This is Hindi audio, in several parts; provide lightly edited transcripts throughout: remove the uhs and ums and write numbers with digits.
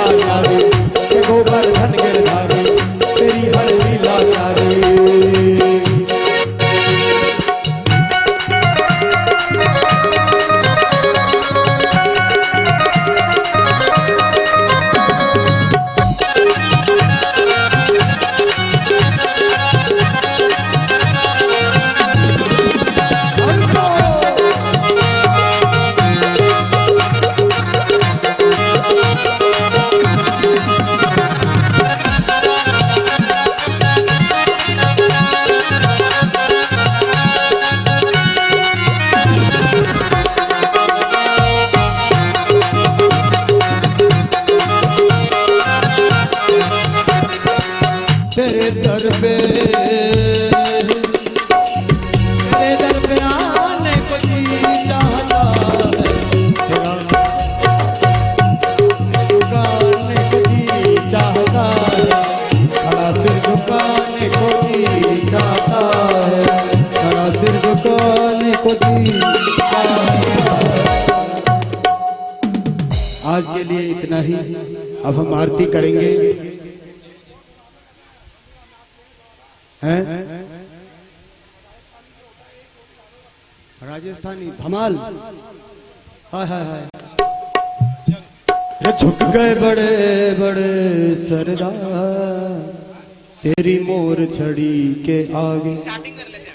लीला न्यारी, गोवर्धन गिरधारी तेरी हर लीला न्यारी। तेरे दर पे आने को जी चाहता है, तेरा झुकाने को जी चाहता है, खड़ा सिर झुकाने को जी चाहता है, खड़ा सिर झुकाने को जी चाहता है। आज के लिए इतना ही। अब हम आरती करेंगे हैं राजस्थानी धमाल। हाय हाय हाय। झुक गए बड़े बड़े सरदार तेरी मोर छड़ी के आगे। स्टार्टिंग कर लेते हैं।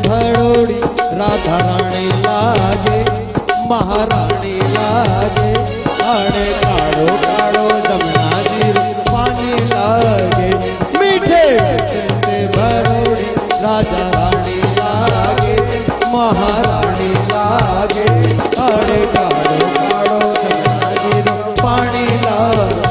भड़ोड़ी राधा रानी लागे, महारानी लागे, आड़े काड़ो काड़ो जमुना जी पानी लागे। मीठे से भड़ोड़ी राधा रानी लागे, महारानी लागे, आड़े काड़ो काड़ो जमुना जी पानी लागे।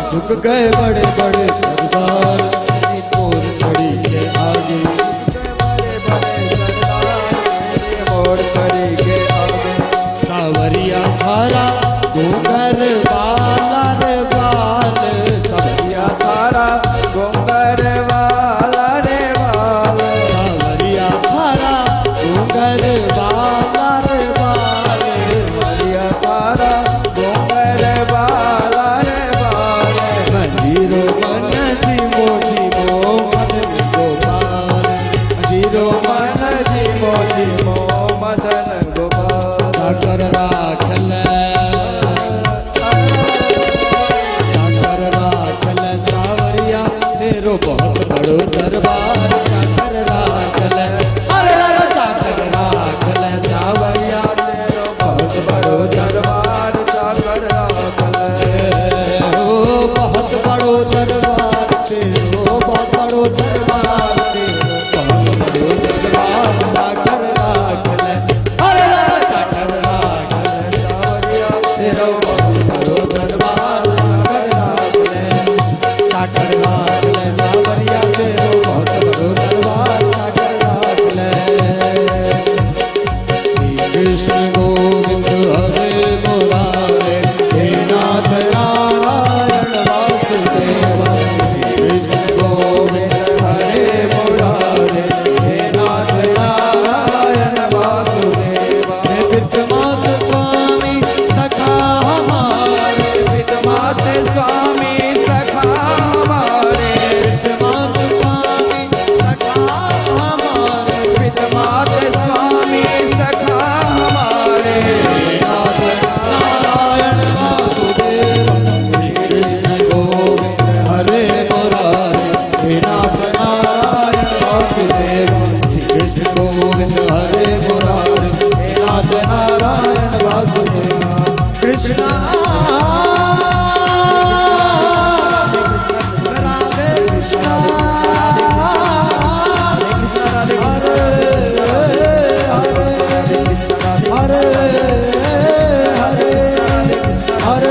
झुक गए बड़े बड़े सरदार तेरी मोर छड़ी के आगे, बड़े बड़े सरदार तेरी मोर छड़ी के आगे। सावरिया थारा घूंघर वाला रे बाल, सावरिया थारा घूंघर वाला रे बाल, सावरिया थारा घूंघर वाला रे बाल, सावरिया थारा घूंघर वाला रे बाल। मंजीरो मन जीवो जीवो मदन गोपाल, मंजीरो मन जीवो जीवो मदन गोपाल। साकर राखल सावरिया तेरो बहुत बड़ो दरबार। साकर राखल साकर राखल सावरिया तेरो बहुत बड़ो दरबार। साकर राखल बहुत बड़ो दरबार तेरो, बहुत बड़ो दरबार तेरो, बहुत बड़ो दरबार। साकर राखल साकर राखल नारायण वासुदेव कृष्ण राधे कृष्ण हरे हरे हरे हरे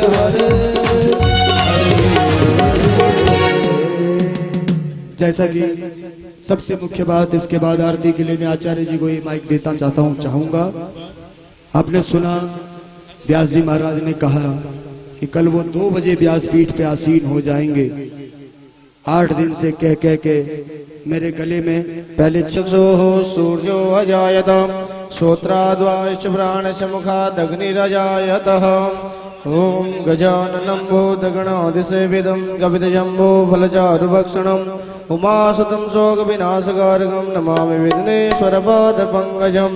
हरे। जैसा कि सबसे मुख्य बात, इसके बाद आरती के लिए मैं आचार्य जी को ये माइक देता चाहूंगा। आपने सुना व्यास जी महाराज ने कहा कि कल वो 2 बजे व्यासपीठ पे आसीन हो जाएंगे। 8 दिन से कह कह के मेरे गले में पहले चक्षुः सूर्यो अजायत श्रोत्राद्वाश्च प्राणश्च मुखादग्निरजायतः। ॐ गजाननं भूतगणाधिसेवितं कपितजम्बो फलचारुभक्षणम् उमासुतं शोकविनाशकारकं नमामि विघ्नेश्वरपादपङ्कजम्।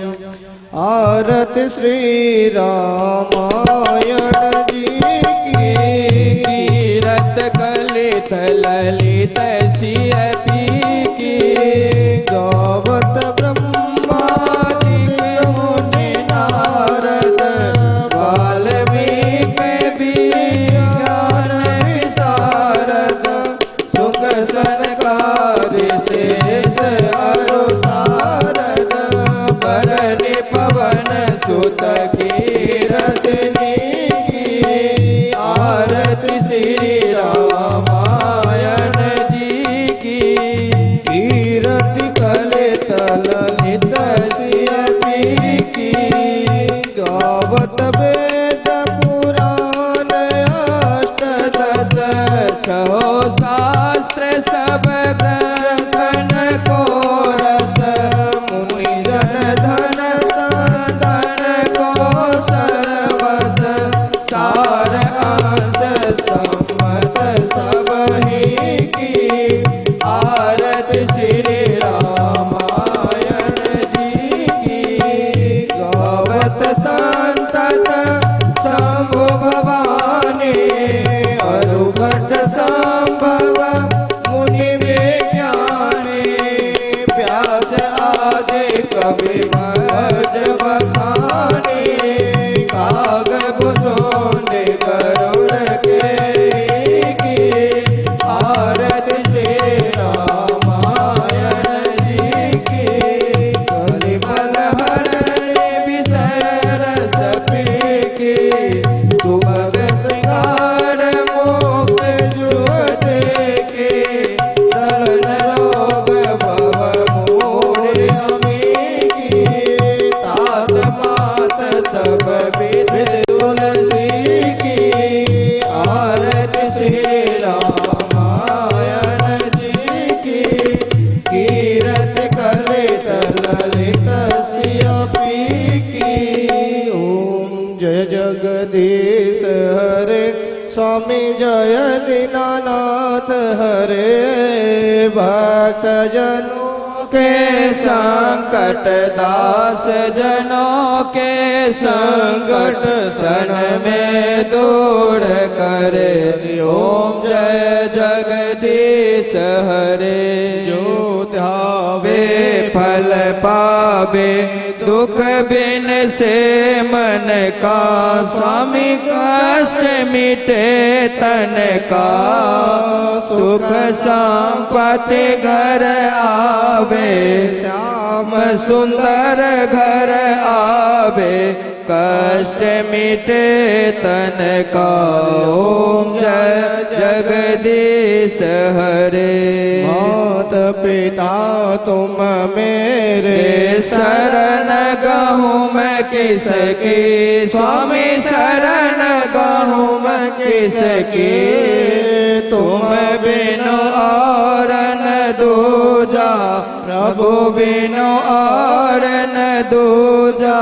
आरति श्री रामायण जी की। कीरत कलित ललित सियपी की। गावत ब्रह्मादिक मुनि नारद वाल्मीकि विज्ञान विशारद सुख सनकादि शेष अरु सारद बरनि पवन सुत कीरतनी की। आरति श्री रामायण जी की। कीरति कलित ललित सियपी की। गावत वेद पुराण अष्टदश छहो शास्त्र सब ग्रंथन को रस मुनि जन धन संदन को सर्वस सार अंश सम्मत सब ही की। आरति श्री रामायण जी की। गावत संतत शंभु भवानी अरुभट संभव मुनि विज्ञानी व्यास आदि कवि भज बखानी। कागज सोने गरुड़ के की। आरति श्री रामायण जी की। कलिमल हरने विषय रस पी की। सुभग श्रृंगार मोक्ष जुवत के। दलन रोग भव मूढ़ अमी की। तात मात सब विध तुलसी की। आरति श्री रामायण जी की। कीरत कलित ललित सियपी की। ओम जय जगदीश हरे स्वामी जय दीनानाथ हरे। भक्त जनों के संकट दास जनों के संकट सन में दूर करे। ओम जय जगदीश हरे। जो ध्यावे फल पावे दुख बिन से मन का। स्वामी कष्ट मिटे तन का। सुख संपत्ति घर आवे। श्याम सुंदर घर आवे। कष्ट मिटे तन का। ओम जय जगदीश हरे। मात पिता तुम मेरे शरण गहूँ मैं किसकी। स्वामी शरण गहूँ मैं किसकी। तुम बिनु और न दूजा। प्रभु बिनु और न दूजा।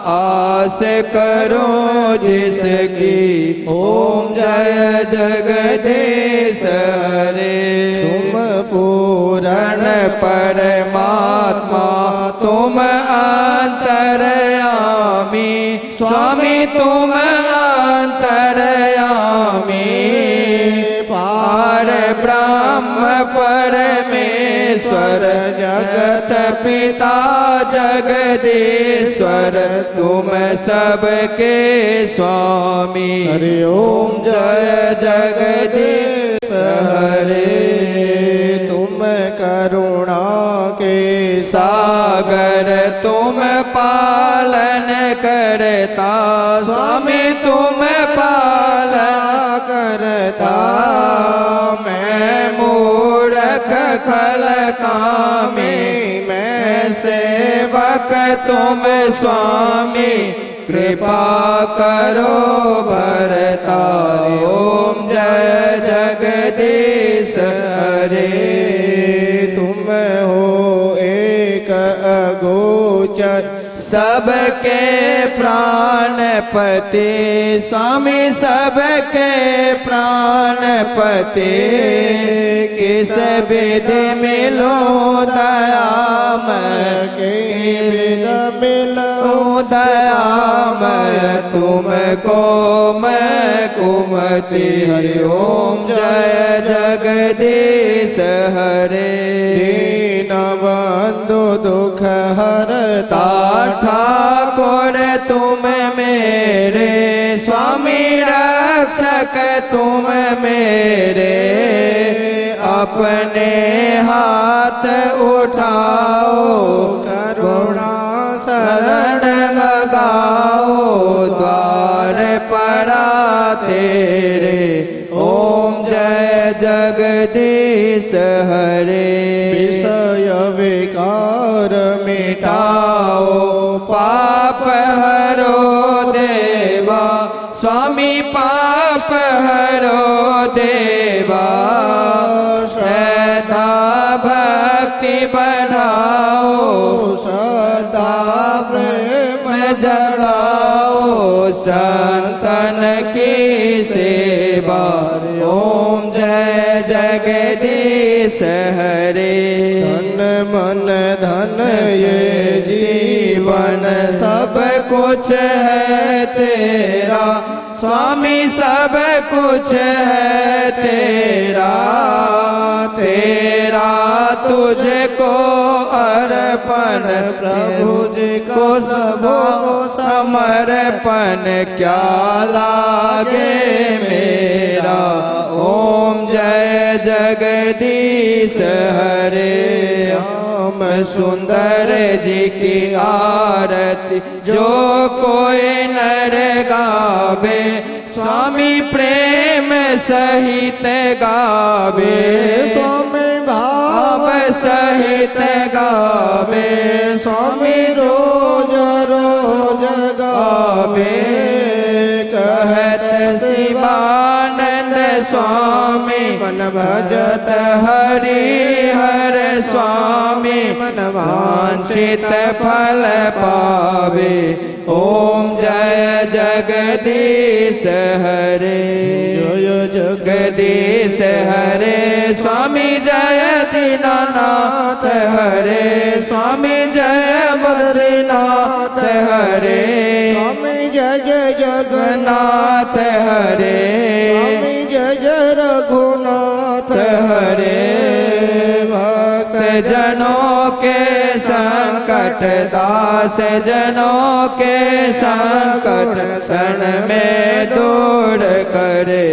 आस करो जिसकी। ओम जय जगदीश हरे। तुम पूर्ण परमात्मा तुम अंतर्यामी। स्वामी तुम अंतर्यामी। पार ब्रह्म परमेश सर्वेश्वर जगत पिता जगदीश्वर तुम सबके स्वामी। हरि ओम जय जगदीश हरे। तुम करुणा के सागर तुम पालन करता स्वामी तुम पालन करता। मैं मूर्ख खल कामी मैं सेवक तुम स्वामी कृपा करो भरता। ओम जय जगदीश हरे। तुम हो एक अगोचर सबके प्राणपति स्वामी सबके प्राणपति किस विधि मिलो दयामय के विद मिलो दयामय तुमको मैं कुमति। हरि ओम जय जगदीश हरे। दीनबंधु दुख हरता ठाकुर तुम मेरे स्वामी रक्षक तुम मेरे अपने हाथ उठाओ करुणा शरण लगाओ द्वार पड़ा तेरे। ओम जय जगदीश हरे। विषय विकार मिटाओ पाप हरो देवा स्वामी पाप हरो देवा। श्रद्धा भक्ति बढ़ाओ सदा प्रेम जगाओ संतन की सेवा। ओम जय जगदीश हरे। धन मन धन ये जीवन सब कुछ है तेरा स्वामी सब कुछ है तेरा। तेरा तुझको अर्पण प्रभु जी को सबो समर्पण क्या लागे मेरा। ओम जय जगदीश हरे। श्याम सुंदर जी की आरती जो कोई नर गावे स्वामी प्रेम सहित गावे। स्वामी भाव सहित गावे स्वामी रोज रोज गावे। कहत शिवानंद स्वामी मन भजत हरि हर स्वामी मन वांछित फल पावे। ओम जय जगदीश हरे। जय जगदीश हरे स्वामी जय दीनानाथ हरे स्वामी जय बद्रीनाथ हरे स्वामी जय जय जगन्नाथ हरे स्वामी जय जय रघुनाथ हरे। भक्त जनों के संकट दास जनों के संकट क्षण में दूर करे।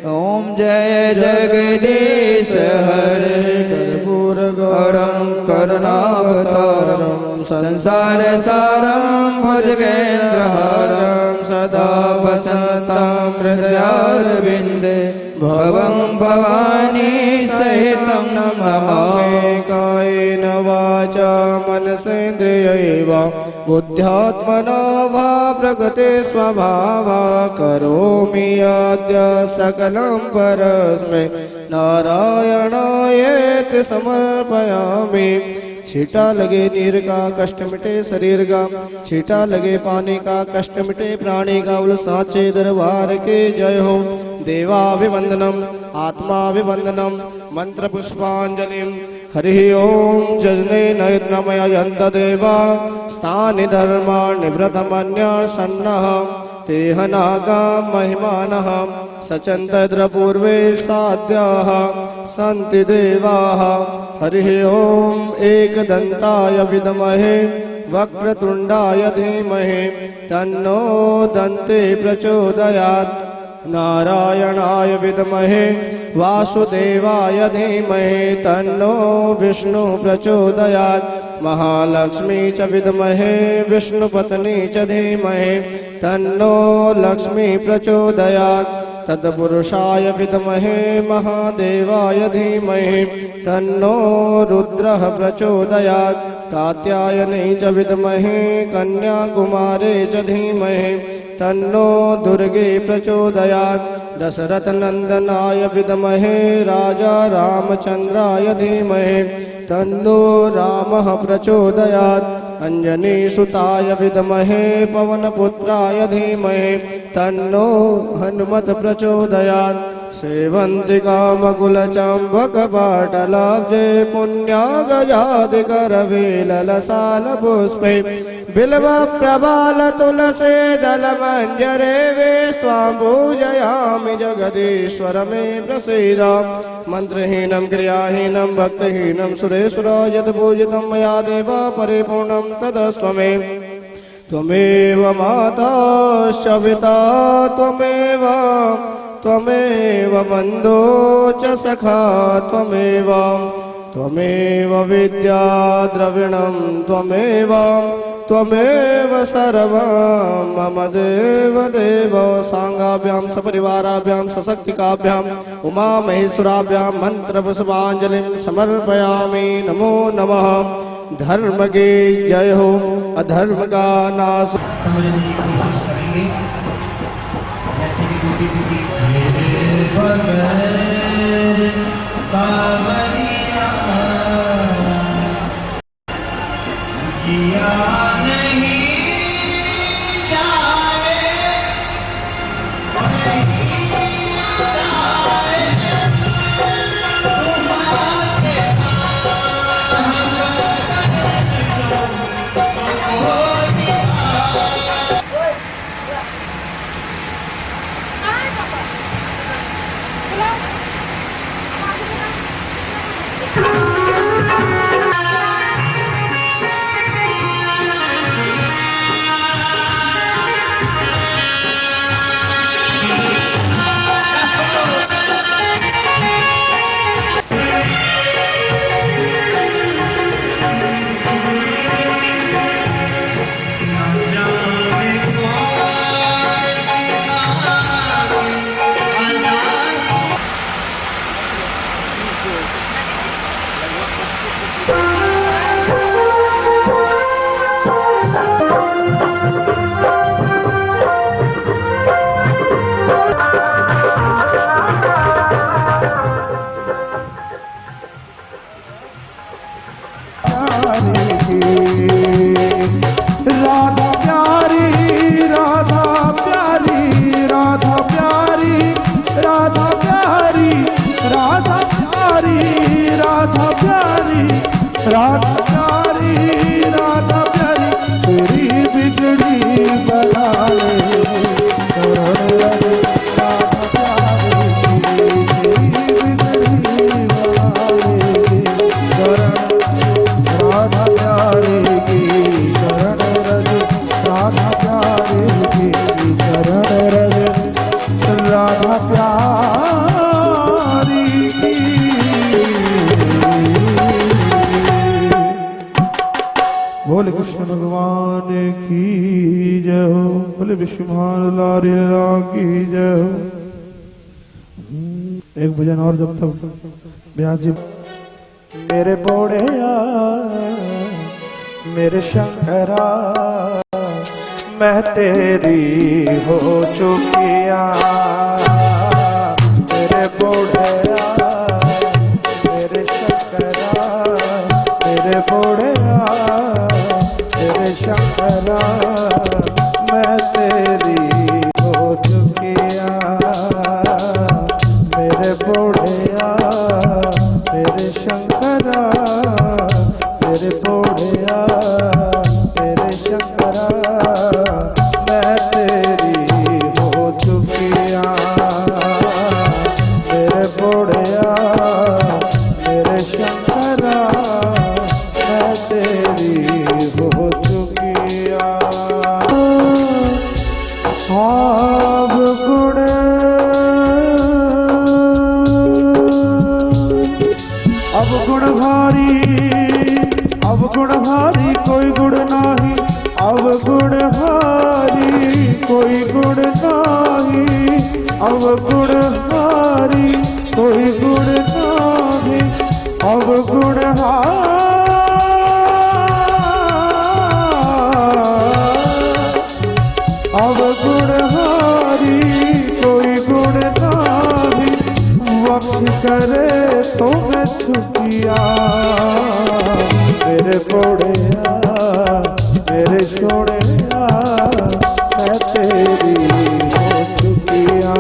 ओम जय जगदीश हरे। कर्पूर गौरम करुणावतारम संसार सारम भुजगेन्द्रहारम सदा वसन्तं हृदयारविन्दे भवं भवानी सहितं नमामि। कायेन वाचा मनसेन्द्रियैव बुद्ध्यात्मना वा प्रकृते स्वभावा करोमि यद्य सकलं परस्मै नारायणायेति समर्पयामि। छींटा लगे नीर का कष्ट मिटे शरीर का, छींटा लगे पानी का कष्ट मिटे प्राणी का। उल साचे दरबार के जय हो। देवाभिवंदनम आत्माभिवंदनम मंत्र पुष्पांजलिम। हरि ओम जजने नैर्नमय यन्त देवा स्थानि धर्माणि व्रतमन्य सन्नः तेह नागा महिमानः सचन्तद्रपूर्वे साध्याः सन्ति देवाः। हरिः ॐ एकदन्ताय विद्महे वक्रतुण्डाय धीमहि तन्नो दन्ते प्रचोदयात्। नारायणाय विद्महे वासुदेवाय धीमहि तन्नो विष्णु प्रचोदयात्। महालक्ष्मी च विद्महे विष्णुपत्नी च धीमहि तन्नो लक्ष्मी प्रचोदयात्। तत्पुरुषाय विद्महे महादेवाय धीमहि तन्नो रुद्रः प्रचोदयात्। कात्यायनी च विद्महे कन्याकुमारी च धीमहि तन्नो दुर्गे प्रचोदयात्। दशरथनन्दनाय विद्महे राजा रामचन्द्राय धीमहि तन्नो रामः प्रचोदयात्। अंजनीसुताय विद्महे पवनपुत्राय धीमहि तन्नो हनुमत् प्रचोदयात्। सेवन्तिकामकुलचम्बकपाटलाब्जे पुण्यागजादिकरवेललसालपुष्पे बिल्वप्रबालतुलसे दलमञ्जरे वे स्वां पूजयामि जगदीश्वर मे प्रसीद। मन्त्रहीनं क्रियाहीनं भक्तिहीनं सुरेश्वर यद्पूजितं मया देव परिपूर्णं तदस्त्व मे। त्वमेव माता च पिता त्वमेव बन्धो च सखा त्वमेव विद्या द्रविणं त्वमेव सर्वं मम देव सांगाभ्यां सपरिवाराभ्यां सशक्तिकाभ्यां उमामहेश्वराभ्यां मन्त्रपुष्पाञ्जलिं समर्पयामि। नमो नमः। धर्म की जय हो, अधर्म का नाश। समझने की कोशिश करेंगे जैसे कि टूटी टूटी सावरिया किया नहीं जाए बोले कृष्ण भगवान की जय हो, बोले विश्वमान लारी ला की जय हो। एक भजन और जब तक ब्याज जी। मेरे बोड़ेया मेरे शंकरा मैं तेरी हो चुकिया। मेरे बोड़ेया मेरे शंकरा मेरे बोड़ेया मेरे शंकरा मैं तेरी हो चुकिया। मेरे बोड़ेया मेरे शंकरा मेरे बोड़ेया मेरे शंकरा मैं तेरी कोई गुण नाही, अवगुण हारी कोई गुण नाही, अवगुण अवगुण हारी कोई गुण नाही, वक्ष करे तो मैं छुपिया मेरे पोड़िया मेरे छोड़िया मैं तेरी हो चुकिया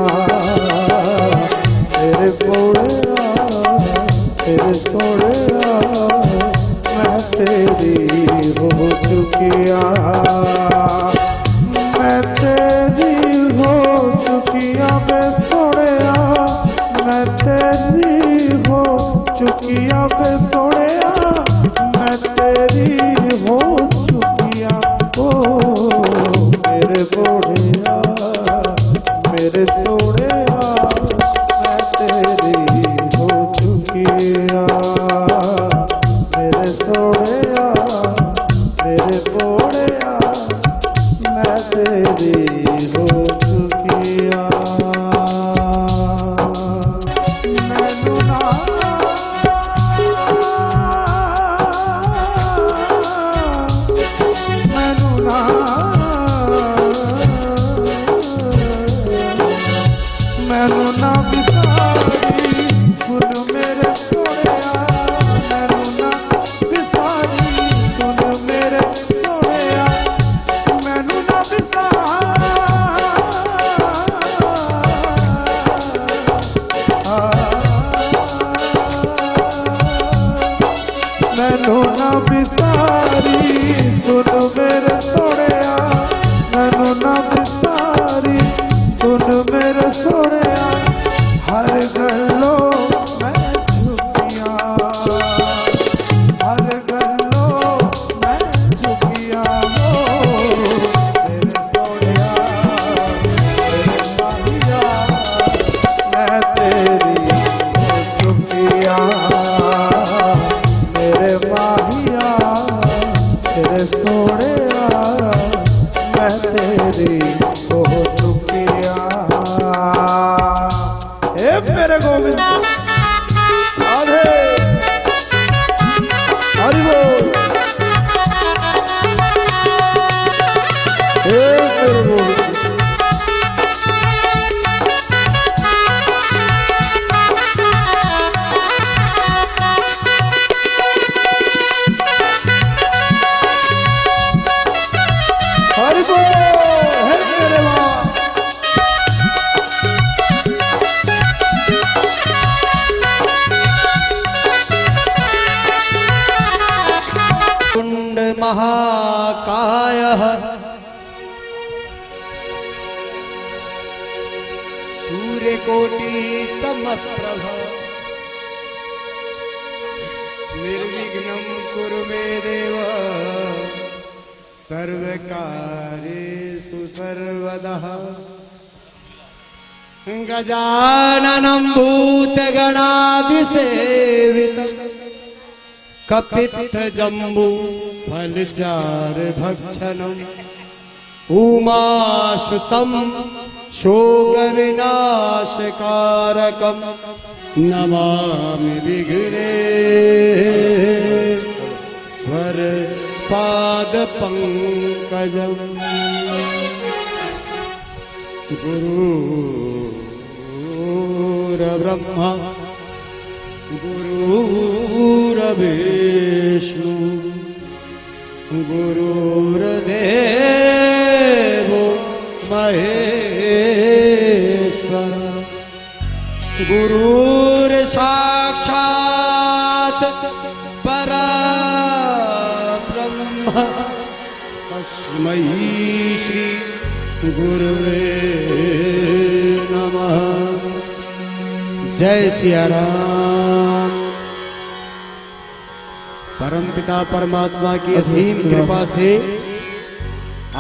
मेरे पोड़िया मेरे छोड़िया मैं तेरी हो चुकिया मैं तेरी हो चुकिया मैं छोड़िया मैं तेरी हो चुकिया मैं छोड़िया मैं तेरी हो चुकिया ओ मेरे बोढ़िया मेरे छोड़िया मैं तेरी हो चुकिया मेरे छोड़िया मेरे बोढ़िया मैं तेरी हो चुकिया मैनू ना मैनू ना मैनू ना बिसारी गुण मेरे छोड़िया मैनू ना बिसारी गुण मेरे छोड़िया मैनू ना मैनू ना बिसारी गुण मेरे छोड़िया मैनू ना बिसारी गुण मेरे छोड़िया हर गलो मैं झुकिया हर गलो मैं झुकिया हो तेरे छोड़िया तेरे माहिया मैं तेरी हो चुकिया मेरे माहिया तेरे छोड़िया मैं तेरी हो चुकिया हे मेरे गोविंद राधे हरि बोल हे मेरे गोविंद हरि बोल हे मेरे माँ कुंड महाकायः सूर्यकोटि समप्रभ निर्विघ्नं कुरु मे देव सर्वकार्येषु सर्वदा गजाननं भूतगणाधिसेवितं कपित्थजम्बू फलचारुभक्षणम् उमासुतं शोकविनाशकारकं नमामि विघ्नेश्वर पादपङ्कजम् गुरुर्ब्रह्मा गुरुर्विष्णु गुरुर्देवो महेश्वर गुरुर्साक्षात् परब्रह्म तस्मै श्री गुरुवे नमः। जय सिया राम। परमपिता परमात्मा की असीम कृपा से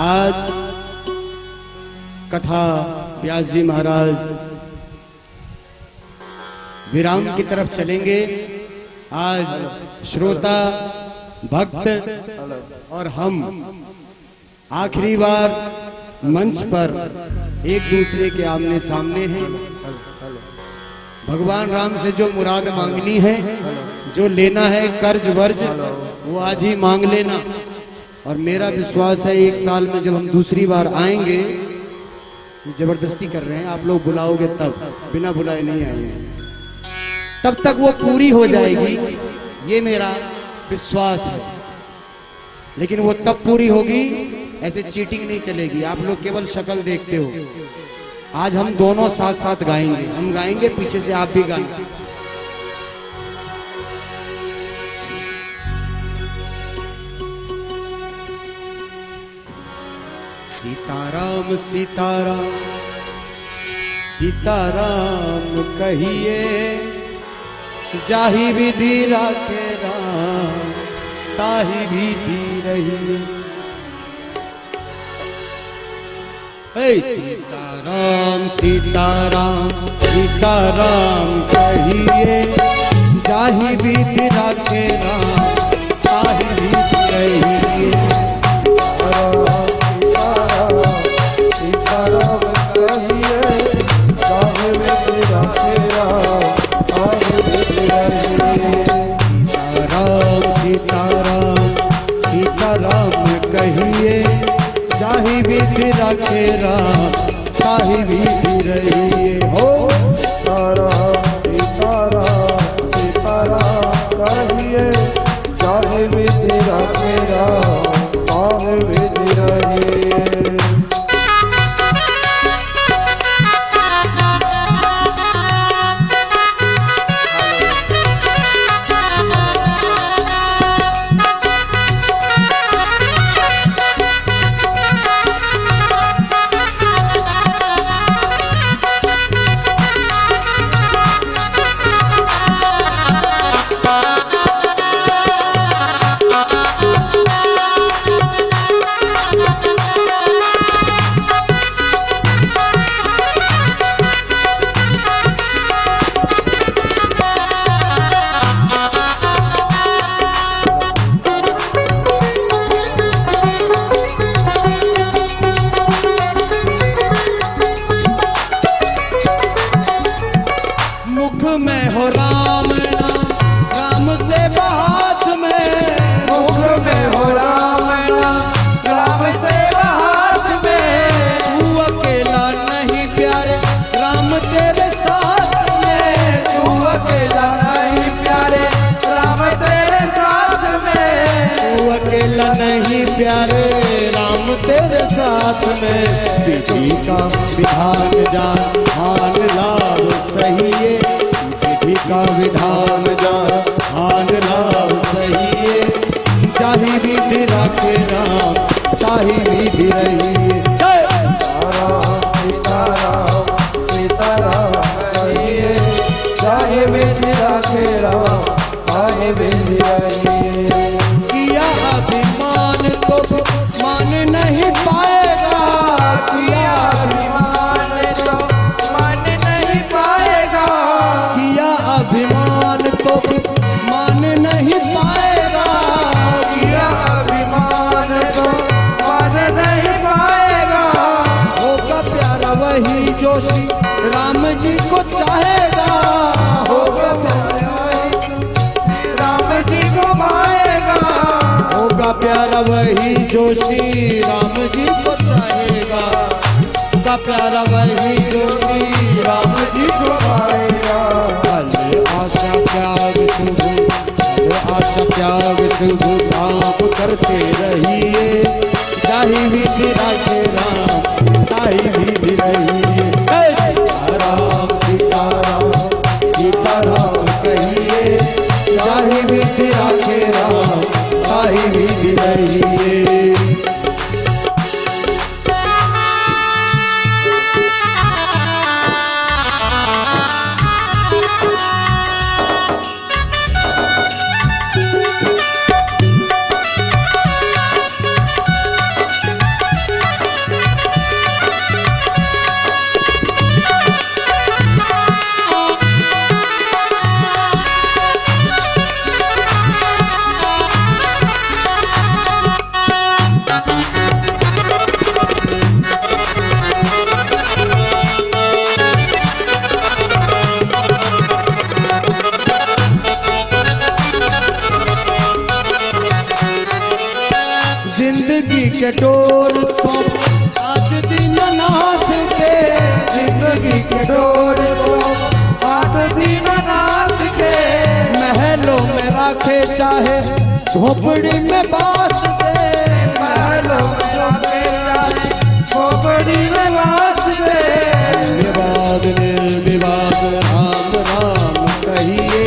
आज कथा व्यास जी महाराज विराम की तरफ चलेंगे। आज श्रोता भक्त और हम आखिरी बार मंच पर एक दूसरे के आमने सामने हैं। भगवान राम से जो मुराद मांगनी है, जो लेना है कर्ज वर्ज, वो आज ही मांग लेना। और मेरा विश्वास है 1 साल में जब हम दूसरी बार आएंगे, जबरदस्ती कर रहे हैं, आप लोग बुलाओगे तब, बिना बुलाए नहीं आएंगे, तब तक वो पूरी हो जाएगी, ये मेरा विश्वास है। लेकिन वो तब पूरी होगी, ऐसे चीटिंग नहीं चलेगी। आप लोग केवल शक्ल देखते हो। आज हम दोनों साथ साथ गाएंगे, हम गाएंगे, पीछे से आप भी गाएंगे। सीताराम सीताराम सीताराम कहिए, जाहि विधि राखे राम, ताहि विधि रहिए। सीताराम सीताराम सीताराम कहिए, जाहि विधि राखे राम, ताहि विधि रहिए। सीताराम कहिए, जाहि विधि राखे राम, ताहि विधि रहिए। सीताराम सीताराम सीताराम कहिए, जाहि विधि राखे राम, ताहि विधि रहिए। हो सीताराम सीताराम सीताराम कहिए, जाहि विधि राखे राम, ताहि विधि रहिए। मुख में हो राम नाम, राम से हाथ में, मुख में हो राम नाम, राम से हाथ में। तू अकेला नहीं प्यारे, राम तेरे साथ में। तू अकेला नहीं प्यारे, राम तेरे साथ में। तू अकेला नहीं प्यारे, राम तेरे साथ में। विधि का विधान जान, हान लाभ सही है। विधि का विधान जान, हान लाभ सही है। जाहि विधि राखे राम, ताहि विधि रहिए। सीताराम सीताराम कहिए, जाहि विधि राखे राम, ताहि विधि रहिए। किया अभिमान तो मान नहीं पाएगा, किया अभिमान तो मान नहीं पाएगा। किया अभिमान तो मान नहीं पाएगा। किया अभिमान तो मान नहीं पाएगा। होगा प्यारा वही जो श्री राम जी को चाहेगा। होगा प्यारा वही राम जी को पाएगा। होगा प्यारा वही जो श्री राम जी को चाहेगा। होगा प्यारा वही जो श्री राम जी को पाएगा। भले आशा त्याग शुभ, भले आशा त्याग शुभ काम करते रहिए। जाहि विधि राखे राम, ताहि विधि रहिए। सीताराम सीताराम सीताराम कहिए, जाहि विधि राखे राम, ताहि विधि रहिए। झोपड़ी में बास दे, महलों में आके जाए झोपड़ी में वास दे। धन्यवाद निर्विवाद राम राम कहिए,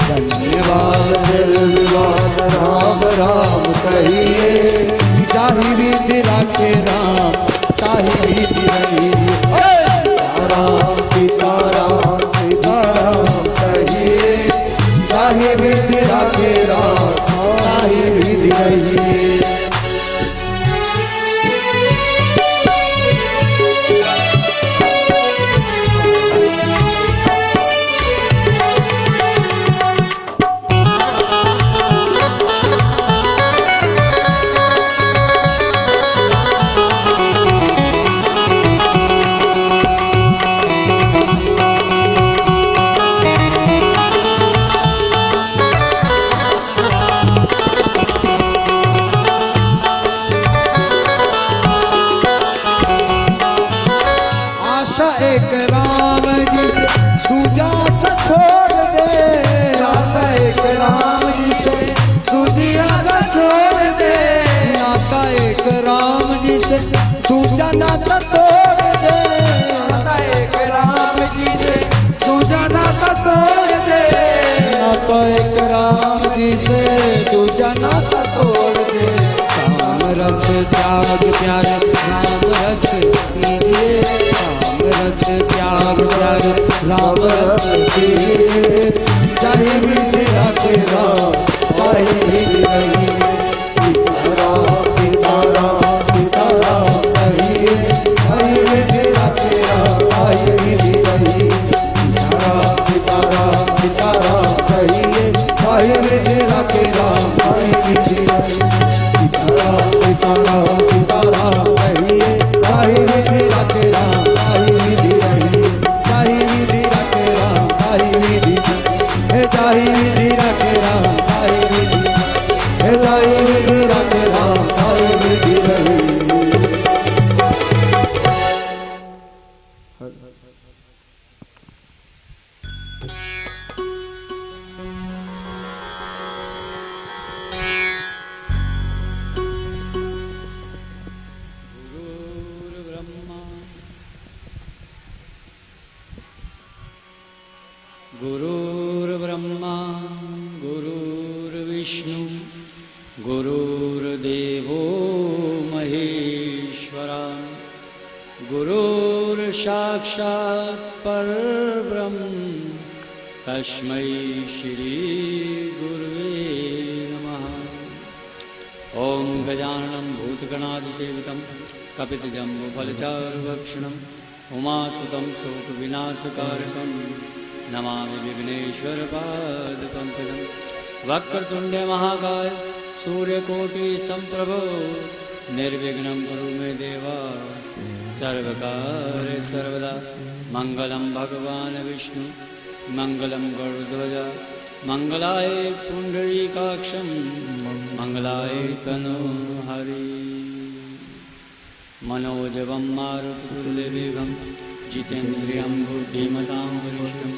धन्यवाद निर्विवाद राम राम कहिए। जाहि विधि राखे राम ताहि विधि रही, सीताराम सीताराम सीताराम कहिए। जाहि विधि राखे राम ताहि विधि रही। आशा एक राम जी से दूजा सा छोड़ दे, आशा एक राम जी से दूसरा सा छोड़ दे। नाता एक राम जी से दूजा नाता तोड़ दे, नाता एक राम जी से दूसरा नाता तोड़ दे। नाता एक राम जी से दूजा नाता तोड़ दे। राम रस त्याग प्यार राम रस कीजिए, राम रस त्याग प्यार राम रस कीजिए। चाहे विधि राखे राम ताहि विधि रही, सीताराम सीताराम सीताराम कहिए। ताहि विधि राखे राम ताहि विधि रही, सीताराम सीताराम सीताराम कहिए। ताहि विधि राखे राम ताहि विधि रही, सीताराम सीताराम सीताराम कहिए। ताहि विधि राखे राम ताहि विधि रही, ताहि विधि राखे राम ताहि विधि, हे ताहि विधि राखे राम ताहि विधि, हे ताहि विधि राखे राम ताहि विधि रही। गुरुर्ब्रह्मा गुरुर्विष्णु गुरुर्देवो महेश्वरा, गुरुर्साक्षात् परब्रह्म तस्मै श्री गुरुवे नमः। ओम गजाननं भूतगणाधिसेवितं कपितजम्बुफलचारुभक्षणम् उमासुतं शोकविनाशकारकं नमामि विघ्नेश्वरपादपङ्कजं। वक्रतुण्ड महाकाय सूर्यकोटिसम्प्रभो निर्विघ्नं कुरु मे देवा, सर्वकार्ये सर्वदा। मङ्गलं भगवान् विष्णु मङ्गलं गरुडध्वज मङ्गलाय पुण्डरीकाक्षं मङ्गलाय तनोहरि। मनोजवं मारुततुल्यवेगं जितेन्द्रियं बुद्धिमतां वरिष्ठं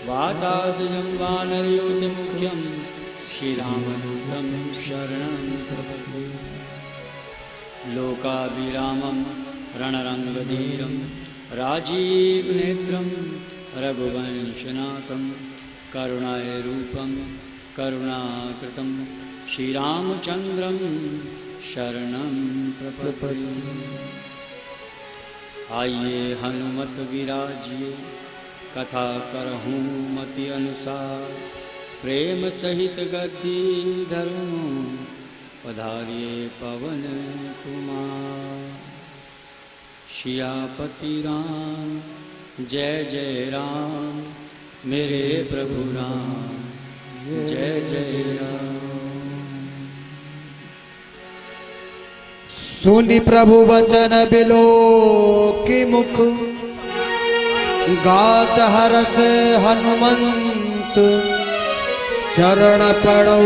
वातात्मजं वानरयोतिमुख्यं श्रीरामदूतं शरणं प्रपद्ये। लोकाभिरामं रणरङ्गधीरं राजीवनेत्रं रघुवंशनाथं करुणारूपं करुणाकृतं श्रीरामचन्द्रं शरणं प्रपद्ये। आइए हनुमत विराजिए कथा करहूँ मति अनुसार, प्रेम सहित गद्दी धरूँ पधारिए पवन कुमार। सियापति राम जय जय राम, मेरे प्रभु राम जय जय राम। सुनि प्रभु वचन बिलो की मुख, गात हरस हनुमंत चरण पड़ौ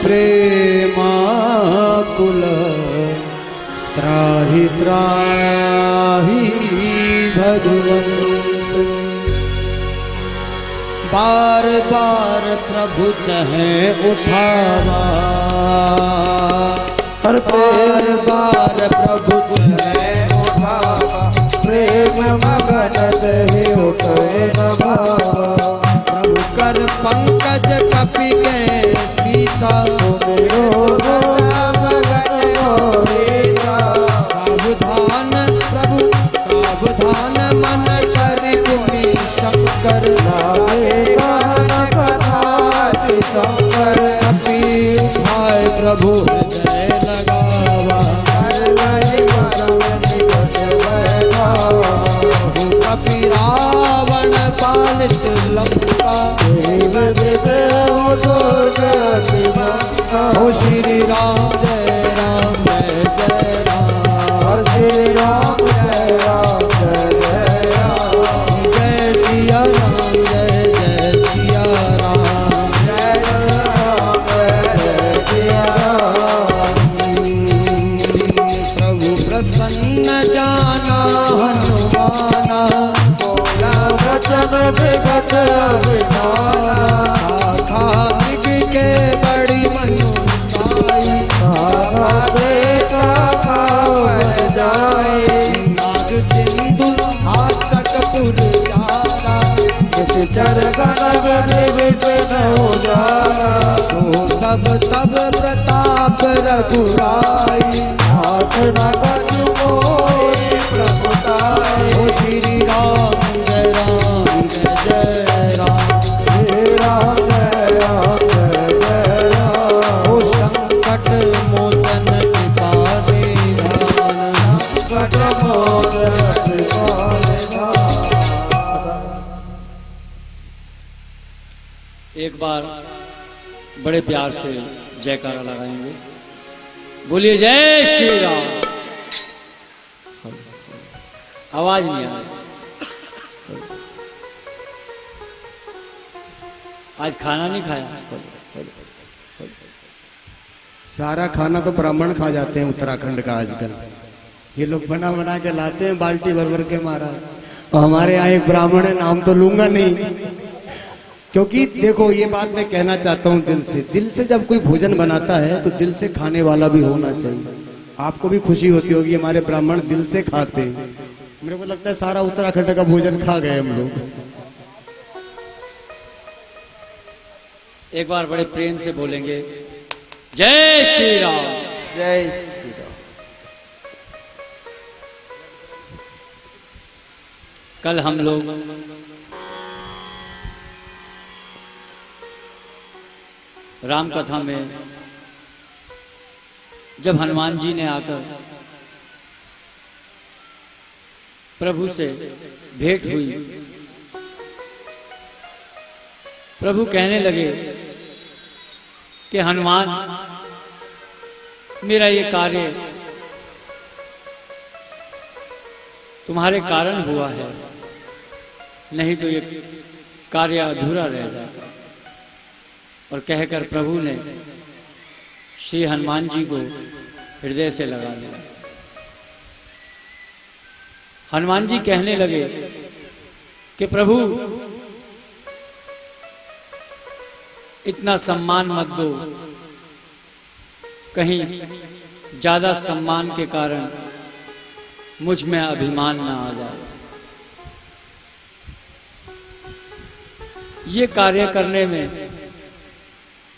प्रेमाकुल। त्राहि त्राहि भगवंत, बार बार प्रभु चहे उठावा हर बार बार प्रभु तुम्हें उठावा प्रेम मगन दे उठे न भावा प्रभु कर पंकज कपि के सीता सावधान प्रभु सावधान मन कर पुनि शंकर कपि उठाए प्रभु हृदय लगावा कपि रावण पालित लंका हो श्री राम जय राम जय जय राम श्री राम जय राम जय राम जय सिया राम जय जय सिया राम जय राम जय सिया प्रभु प्रसन्न जाना हनुमाना बोला वचन विगत विधाना शाखा मृग के बड़ी मनुसाई देखा पावन जाए नाग सिंधु हाटक पुर जाना किस चरगन विपिन उजाला सो सब तब प्रताप रघुराई हाथ न कछु मोहि प्रभुताई हो श्री राम जय राम जय जय राम श्री राम जय राम जय जय राम हो संकट मोचन कृपा निधान संकट मोचन कृपा निधान। एक बार बड़े प्यार से जयकारा लगाएंगे। बोलिए जय श्री राम। आवाज नहीं आ रही। आज खाना नहीं खाया। सारा खाना तो ब्राह्मण खा जाते हैं उत्तराखंड का आजकल। ये लोग बना बना के लाते हैं बाल्टी भर भर के मारा। और हमारे यहाँ एक ब्राह्मण है, नाम तो लूंगा नहीं, क्योंकि देखो ये बात मैं कहना चाहता हूँ दिल से जब कोई भोजन बनाता है तो दिल से खाने वाला भी होना चाहिए। आपको भी खुशी होती होगी हमारे ब्राह्मण दिल से खाते हैं। मेरे को लगता है सारा उत्तराखंड का भोजन खा गए हम लोग। एक बार बड़े प्रेम से बोलेंगे जय श्री राम। जय श्री राम। कल हम लोग राम कथा में जब हनुमान जी ने आकर प्रभु से भेंट हुई, प्रभु कहने लगे कि हनुमान मेरा ये कार्य तुम्हारे कारण हुआ है, नहीं तो ये कार्य अधूरा रह जाएगा। और कहकर प्रभु ने श्री हनुमान जी को हृदय से लगा लिया। हनुमान जी कहने लगे कि प्रभु इतना सम्मान मत दो, कहीं ज्यादा सम्मान के कारण मुझ में अभिमान ना आ जाए। ये कार्य करने में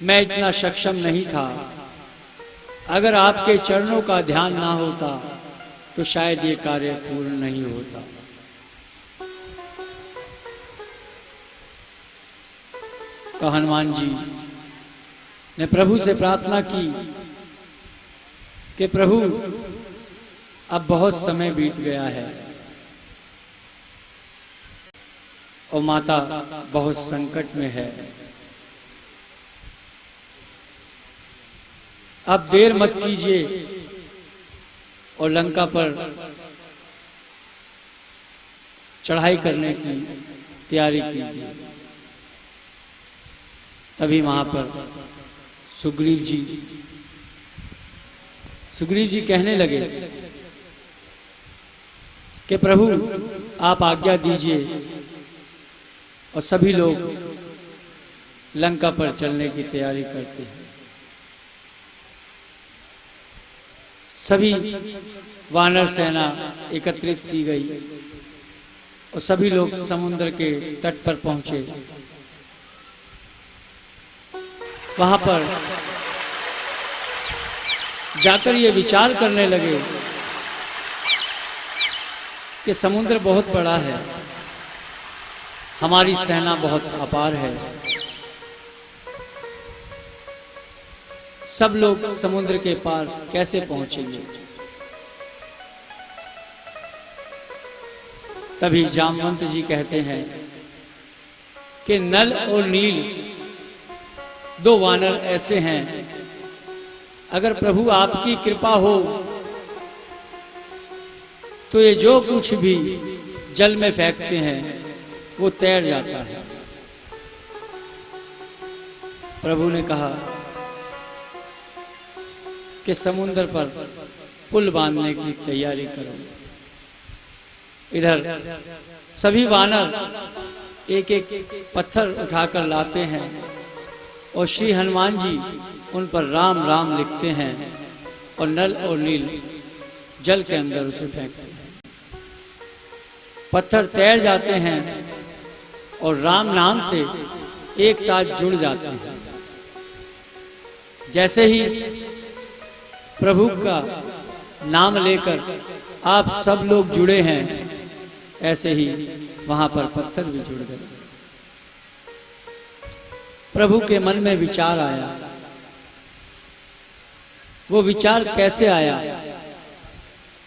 मैं इतना सक्षम नहीं था। अगर आपके चरणों का ध्यान ना होता तो शायद ये कार्य पूर्ण नहीं होता। तो हनुमान जी ने प्रभु से प्रार्थना की कि प्रभु अब बहुत समय बीत गया है और माता बहुत संकट में है। अब देर मत कीजिए और लंका पर चढ़ाई करने की तैयारी कीजिए। तभी वहां पर सुग्रीव जी कहने लगे कि प्रभु आप आज्ञा दीजिए और सभी लोग लंका पर चलने की तैयारी करते हैं। सभी वानर सेना एकत्रित की गई और सभी लोग समुद्र के तट पर पहुंचे। वहां पर जाकर ये विचार करने लगे कि समुद्र बहुत बड़ा है, हमारी सेना बहुत अपार है, सब लोग समुद्र के पार कैसे पहुंचेंगे। तभी जामवंत जी कहते हैं कि नल और नील दो वानर ऐसे हैं, अगर प्रभु आपकी कृपा हो तो ये जो कुछ भी जल में फेंकते हैं वो तैर जाता है। प्रभु ने कहा कि समुद्र पर पुल बांधने की तैयारी करो। इधर सभी वानर एक एक पत्थर उठाकर लाते हैं और श्री हनुमान जी उन पर राम राम लिखते हैं और नल और नील जल के अंदर उसे फेंकते हैं। पत्थर तैर जाते हैं और राम नाम से एक साथ जुड़ जाते हैं। जैसे ही प्रभु का नाम लेकर आप सब लोग जुड़े हैं, ऐसे ही वहां पर पत्थर भी जुड़ गए। प्रभु के मन में विचार आया। वो विचार कैसे आया?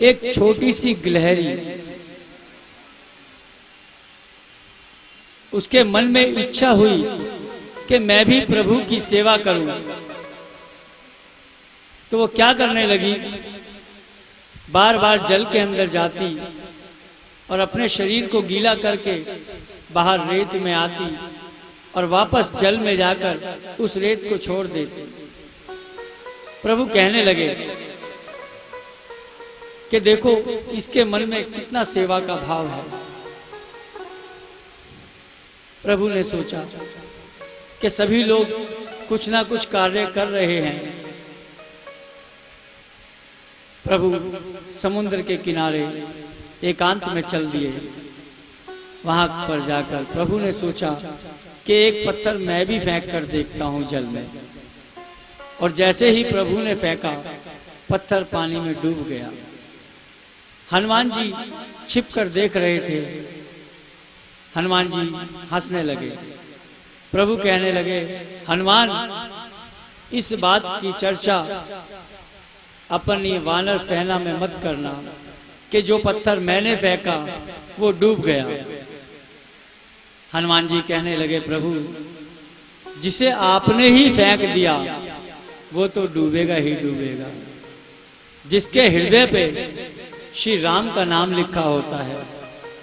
एक छोटी सी गिलहरी, उसके मन में इच्छा हुई कि मैं भी प्रभु की सेवा करूं। तो वो क्या करने लगी, बार बार जल के अंदर जाती और अपने शरीर को गीला करके बाहर रेत में आती और वापस जल में जाकर उस रेत को छोड़ देती। प्रभु कहने लगे कि देखो इसके मन में कितना सेवा का भाव है। प्रभु ने सोचा कि सभी लोग कुछ ना कुछ कार्य कर रहे हैं। प्रभु समुद्र के किनारे एकांत में चल दिए। वहां पर जाकर प्रभु ने सोचा कि एक पत्थर मैं भी फेंक कर देखता हूं जल में। और जैसे ही प्रभु ने फेंका, पत्थर पानी में डूब गया। हनुमान जी छिप कर देख रहे थे। हनुमान जी हंसने लगे। प्रभु कहने लगे, हनुमान, इस बात की चर्चा अपनी वानर सेना में मत करना कि जो पत्थर मैंने फेंका वो डूब गया। हनुमान जी कहने लगे, प्रभु जिसे आपने ही फेंक दिया वो तो डूबेगा ही डूबेगा। जिसके हृदय पे श्री राम का नाम लिखा होता है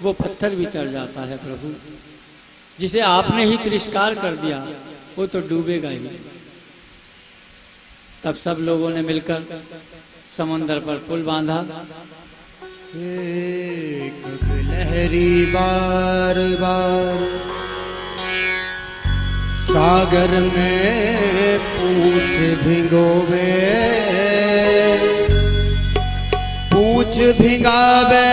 वो पत्थर भी तर जाता है। प्रभु जिसे आपने ही तिरस्कार कर दिया वो तो डूबेगा ही। तब सब लोगों ने मिलकर समुद्र पर पुल बांधा। एक गिलहरी बार बार सागर में पूछ भिगोवे, पूछ भिगावे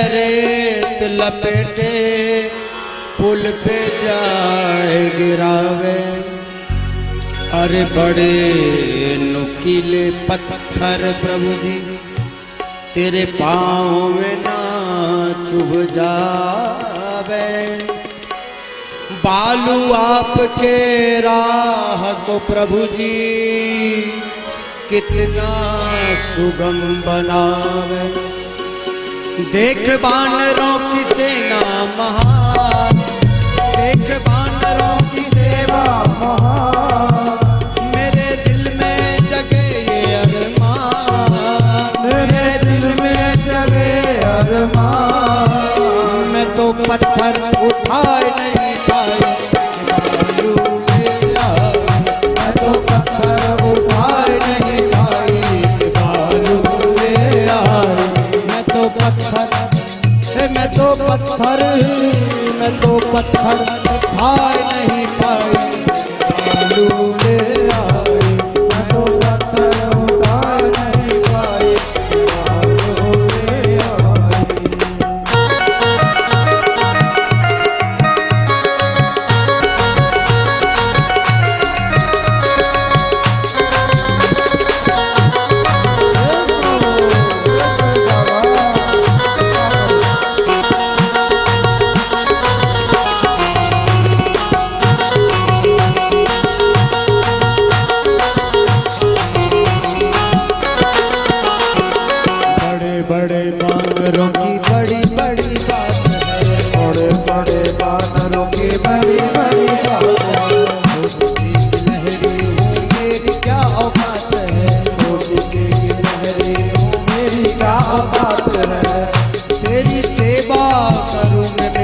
रेत लपेटे, पुल पे जाए गिरावे। अरे बड़े नुकीले पत्थर प्रभु जी तेरे पाँव में ना चुभ जावे। बालू आपके राह को प्रभु जी कितना सुगम बनावे। देख बानरों की सेना महान, देख बानरों की सेवा महान। मेरे दिल में जगे ये अरमान, मेरे दिल में जगे अरमान। मैं तो पत्थर उठाए नहीं पाई, बालू ले आई। मैं तो पत्थर उठाए नहीं पाई, बालू ले आई। मैं तो पत्थर मैं तो पत्थर उठाए नहीं पाई, बालू ले आई। मैं तो पत्थर उठाए नहीं पाई,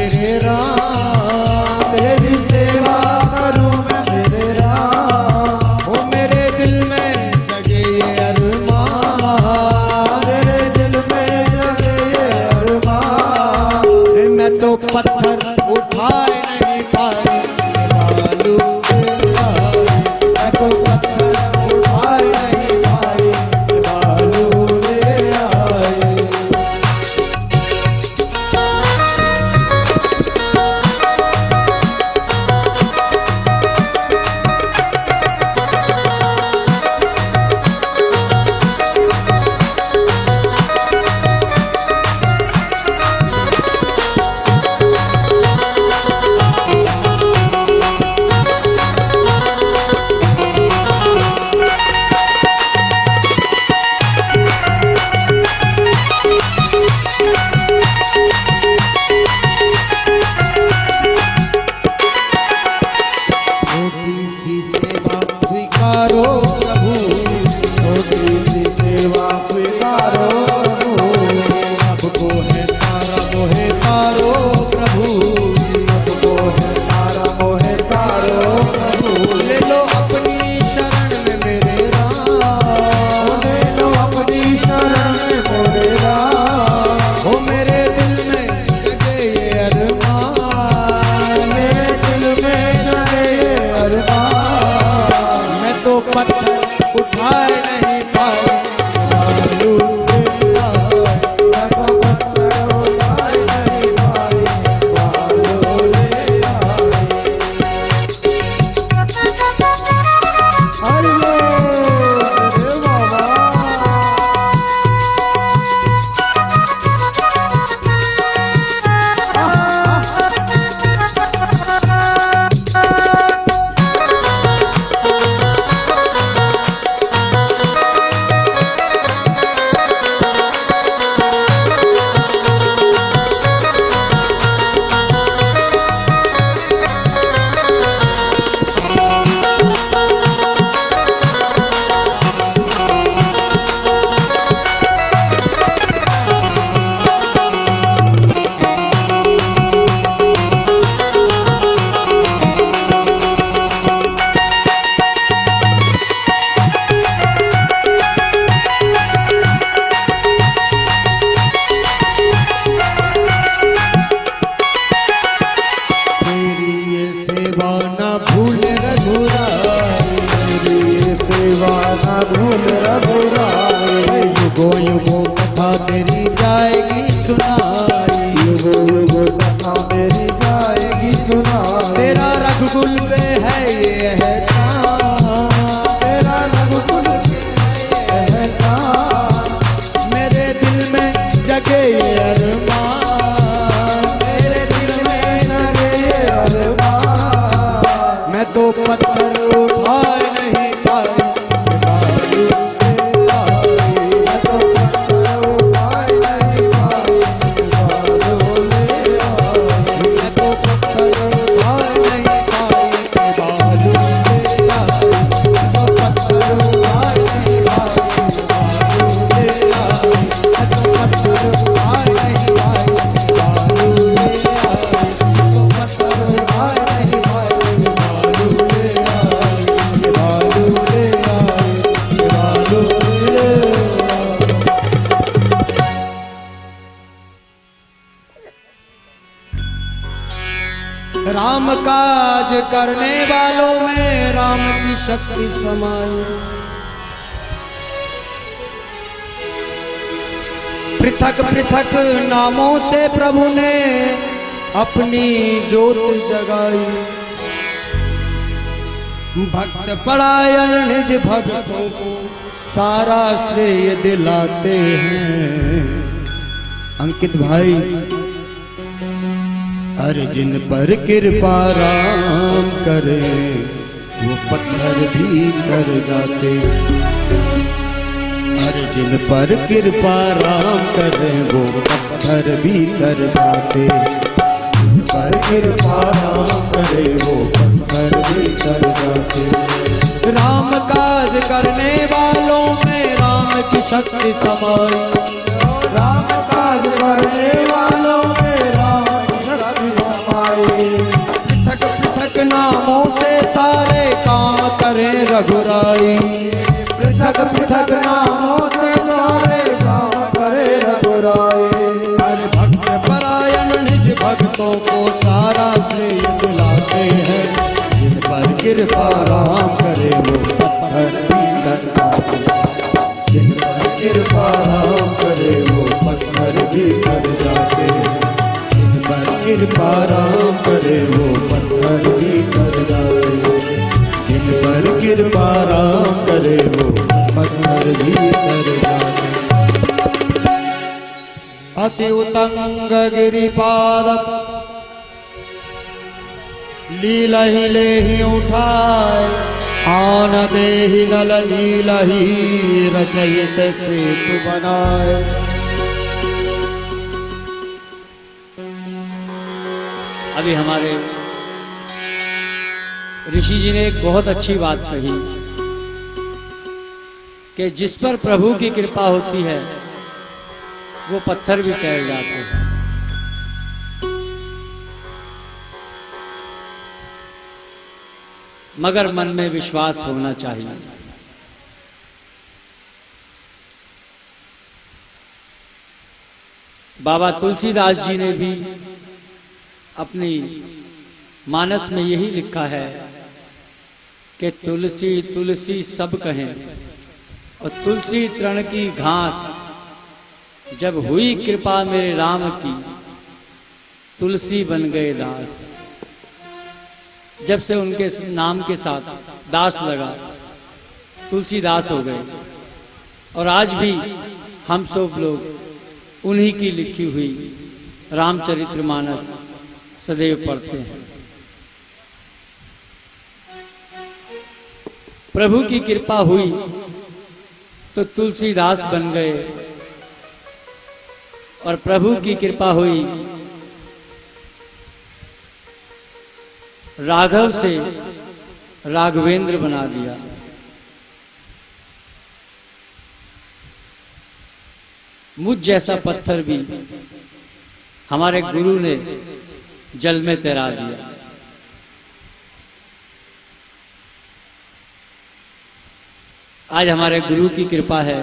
मेरे राम, तेरी सेवा करूं मैं मेरे राम। ओ मेरे दिल में जगे ये अरमान, मेरे दिल में जगे ये अरमान। मैं तो पत्थर उठाए नहीं पाए बालू ले आए, मैं तो पत्थर उठाए नहीं पाए बालू ले आए। छोटी सी सेवा स्वीकारो प्रभु, छोटी सी सेवा स्वीकारो सबको है तारा मोहे तारो प्रभु, सबको है तारा मोहे तारो प्रभु। ले लो अपनी शरण में मेरे राम, ले लो अपनी शरण में मेरे राम। ओ मेरे दिल में जगे ये अरमान, मेरे दिल में जगे ये अरमान। मैं तो पत्थर उठाए नहीं पाए बालू ले आए, मैं तो पत्थर उठाए नहीं पाए बालू ले आए। हरि बोल बाबा। तेरी ये सेवा ना भूल रघुराई, ये सेवा न भूल रघुराई। युगों युगों कथा तेरी जाएगी सुनाई, युगो युगो कथा मेरी जाएगी सुनाई। तेरा रघुकुल पे है ये एहसान, तेरा रघुकुल के एहसान। मेरे दिल में जगे ये अरमान, मेरे दिल में जगे ये अरमान। मैं तो पत्थर उठाए नहीं पाए बालू ले आए, मैं तो पत्थर उठाए नहीं पाए बालू ले आए। मैं तो पत्थर उठाए नहीं पाए बालू ले आए, मैं तो पत्थर उठाए नहीं पाए बालू ले आए, मैं तो पत्थर उठाए नहीं पाए बालू ले आए, मैं तो पत्थर उठाए नहीं पाए बालू ले आए, ये बालू ले आए, ये बालू ले आए। राम काज करने वालों में राम की शक्ति समाई, पृथक पृथक नामों से प्रभु ने अपनी ज्योत जगाई। भक्त परायण निज भक्तों को सारा श्रेय दिलाते हैं। अंकित भाई, अरे जिन पर कृपा राम करे वो पत्थर भी कर जाते, अरे जिन पर कृपा राम करे वो पत्थर भी कर जाते, जिन पर कृपा राम करे वो पत्थर भी कर जाते। राम काज करने वालों में राम की शक्ति समाई, राम काज करने वालों में राम की शक्ति रघुराई। पृथक पृथक नामों से सारे काम करे रघुराई। हर भक्त परायण निज भक्तों को सारा श्रेय दिलाते हैं। जिन पर कृपा राम करे वो पत्थर भी कर जाते हैं। जिन पर कृपा राम करे वो पत्थर भी कर जाते हैं। जिन पर कृपा राम करे वो पत्थर भी कर जाते हैं। जिन पर कृपा राम करे वो पत्थर भी कर जाते हैं। अति उतंग गिरिपाद लीलहि लेहि उठाए। आन देहि नल लीलहि रचयित सेतु बनाए। अभी हमारे ऋषि जी ने एक बहुत अच्छी बात कही कि जिस पर प्रभु की कृपा होती है वो पत्थर भी तैर जाते हैं। मगर मन में विश्वास होना चाहिए। बाबा तुलसीदास जी ने भी अपनी मानस में यही लिखा है कि तुलसी तुलसी सब कहें और तुलसी तृण की घास। जब हुई कृपा मेरे राम की तुलसी बन गए दास। जब से उनके नाम के साथ दास लगा तुलसीदास हो गए। और आज भी हम सब लोग उन्हीं की लिखी हुई रामचरितमानस सदैव पढ़ते हैं। प्रभु की कृपा हुई तो तुलसीदास बन गए और प्रभु की कृपा हुई राघव से राघवेंद्र बना दिया। मुझ जैसा पत्थर भी हमारे गुरु ने जल में तैरा दिया। आज हमारे गुरु की कृपा है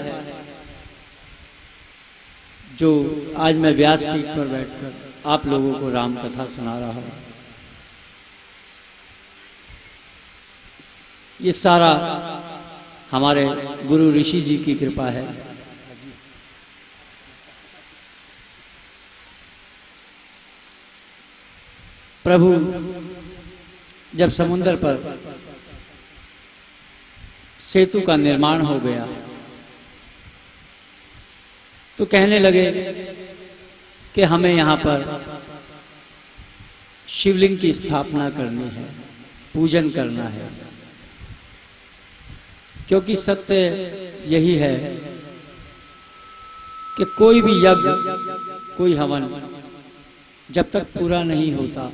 जो आज मैं व्यासपीठ पर बैठकर आप लोगों को राम कथा सुना रहा हूं। ये सारा हमारे गुरु ऋषि जी की कृपा है। प्रभु जब समुद्र पर सेतु का निर्माण हो गया तो कहने लगे कि हमें यहाँ पर शिवलिंग की स्थापना करनी है, पूजन करना है। क्योंकि सत्य यही है कि कोई भी यज्ञ, कोई हवन जब तक पूरा नहीं होता,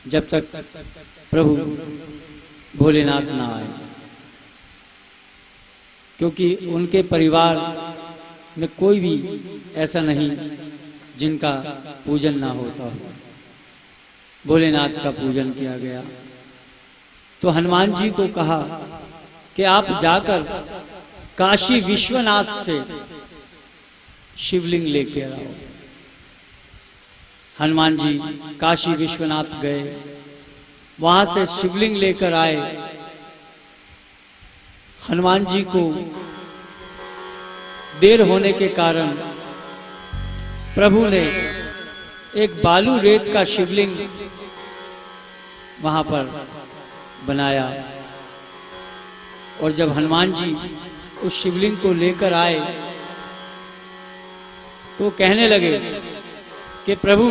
जब तक प्रभु भोलेनाथ ना आए। क्योंकि उनके परिवार में कोई भी ऐसा नहीं जिनका पूजन ना होता हो। भोलेनाथ का पूजन किया गया तो हनुमान जी को कहा कि आप जाकर काशी विश्वनाथ से शिवलिंग लेके आओ। हनुमान जी काशी विश्वनाथ गए, वहां से शिवलिंग लेकर आए। हनुमान जी को देर होने के कारण प्रभु ने एक बालू रेत का शिवलिंग वहां पर बनाया। और जब हनुमान जी उस शिवलिंग को लेकर आए तो कहने लगे कि प्रभु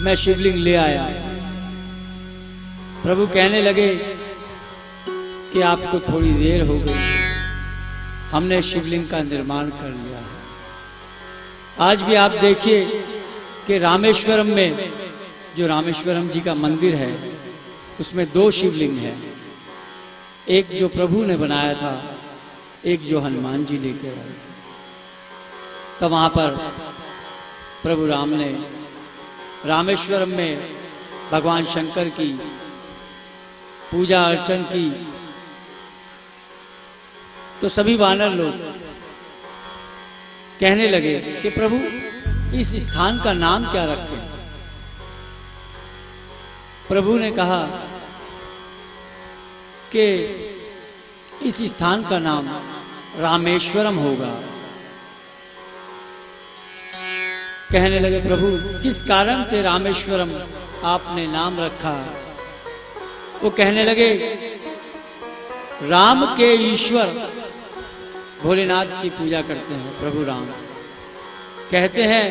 मैं शिवलिंग ले आया। प्रभु कहने लगे कि आपको थोड़ी देर हो गई, हमने शिवलिंग का निर्माण कर लिया है। आज भी आप देखिए कि रामेश्वरम में जो रामेश्वरम जी का मंदिर है उसमें 2 शिवलिंग हैं। एक जो प्रभु ने बनाया था, एक जो हनुमान जी लेकर आए। तो वहां पर प्रभु राम ने रामेश्वरम में भगवान शंकर की पूजा अर्चन की तो सभी वानर लोग कहने लगे कि प्रभु इस स्थान का नाम क्या रखें। प्रभु ने कहा कि इस स्थान का नाम रामेश्वरम होगा। कहने लगे प्रभु किस कारण से रामेश्वरम आपने नाम रखा। वो कहने लगे राम के ईश्वर भोलेनाथ की पूजा करते हैं प्रभु राम, कहते हैं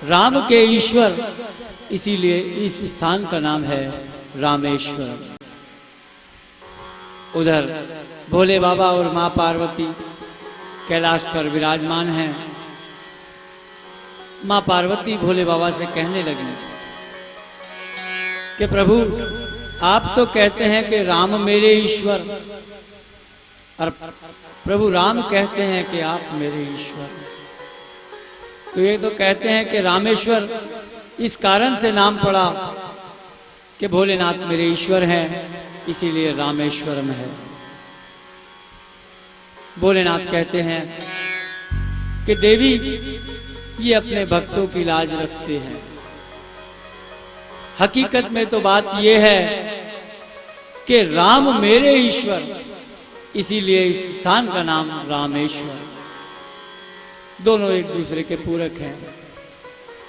राम के ईश्वर, इसीलिए इस स्थान का नाम है रामेश्वर। उधर भोले बाबा और मां पार्वती कैलाश पर विराजमान हैं। मां पार्वती भोले बाबा से कहने लगी कि प्रभु आप तो कहते हैं कि राम मेरे ईश्वर, और प्रभु राम कहते हैं कि आप मेरे ईश्वर। तो ये तो कहते हैं कि रामेश्वर इस कारण से नाम पड़ा कि भोलेनाथ मेरे ईश्वर हैं, इसीलिए रामेश्वरम है। भोलेनाथ कहते हैं कि देवी ये अपने भक्तों की लाज रखते हैं। हकीकत में तो बात ये है कि राम मेरे ईश्वर, इसीलिए इस स्थान का नाम रामेश्वर। दोनों एक दूसरे के पूरक हैं,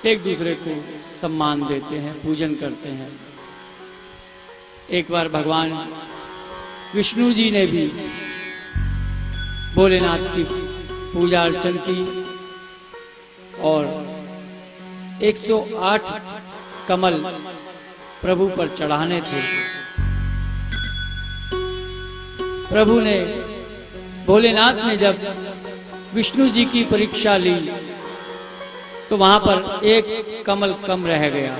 एक दूसरे को सम्मान देते हैं, पूजन करते हैं। एक बार भगवान विष्णु जी ने भी भोलेनाथ की पूजा अर्चन की और 108 कमल प्रभु पर चढ़ाने थे। प्रभु ने, भोलेनाथ ने जब विष्णु जी की परीक्षा ली तो वहां पर एक कमल कम रह गया।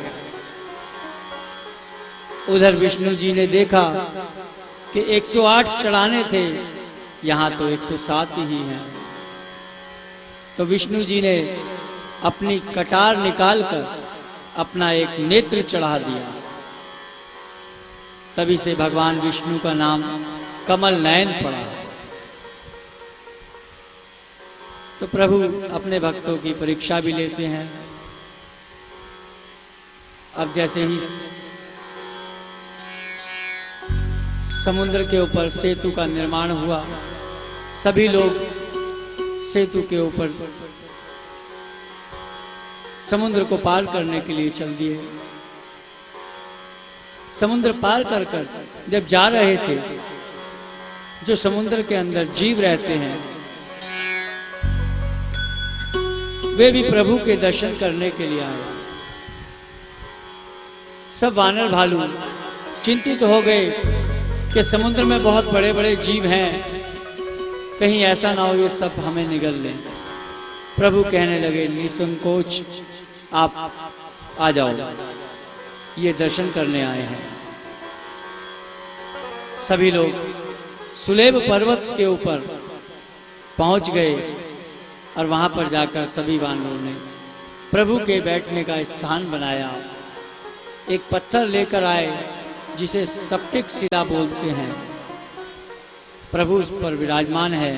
उधर विष्णु जी ने देखा कि 108 चढ़ाने थे, यहाँ तो 107 ही हैं। तो विष्णु जी ने अपनी कटार निकालकर अपना एक नेत्र चढ़ा दिया। तभी से भगवान विष्णु का नाम कमल नयन पड़ा। तो प्रभु अपने भक्तों की परीक्षा भी लेते हैं। अब जैसे ही समुद्र के ऊपर सेतु का निर्माण हुआ, सभी लोग सेतु के ऊपर समुद्र को पार करने के लिए चल दिए। समुद्र पार कर कर जब जा रहे थे, जो समुद्र के अंदर जीव रहते हैं वे भी प्रभु के दर्शन करने के लिए आए। सब वानर भालू चिंतित हो गए कि समुद्र में बहुत बड़े बड़े जीव हैं, कहीं ऐसा ना हो ये सब हमें निगल लें। प्रभु कहने लगे निसंकोच आप आ जाओ, ये दर्शन करने आए हैं। सभी लोग सुलेभ पर्वत के ऊपर पहुंच गए और वहां पर जाकर सभी वानरों ने प्रभु के बैठने का स्थान बनाया। एक पत्थर लेकर आए जिसे सप्टिक शिला बोलते हैं। प्रभु उस पर विराजमान है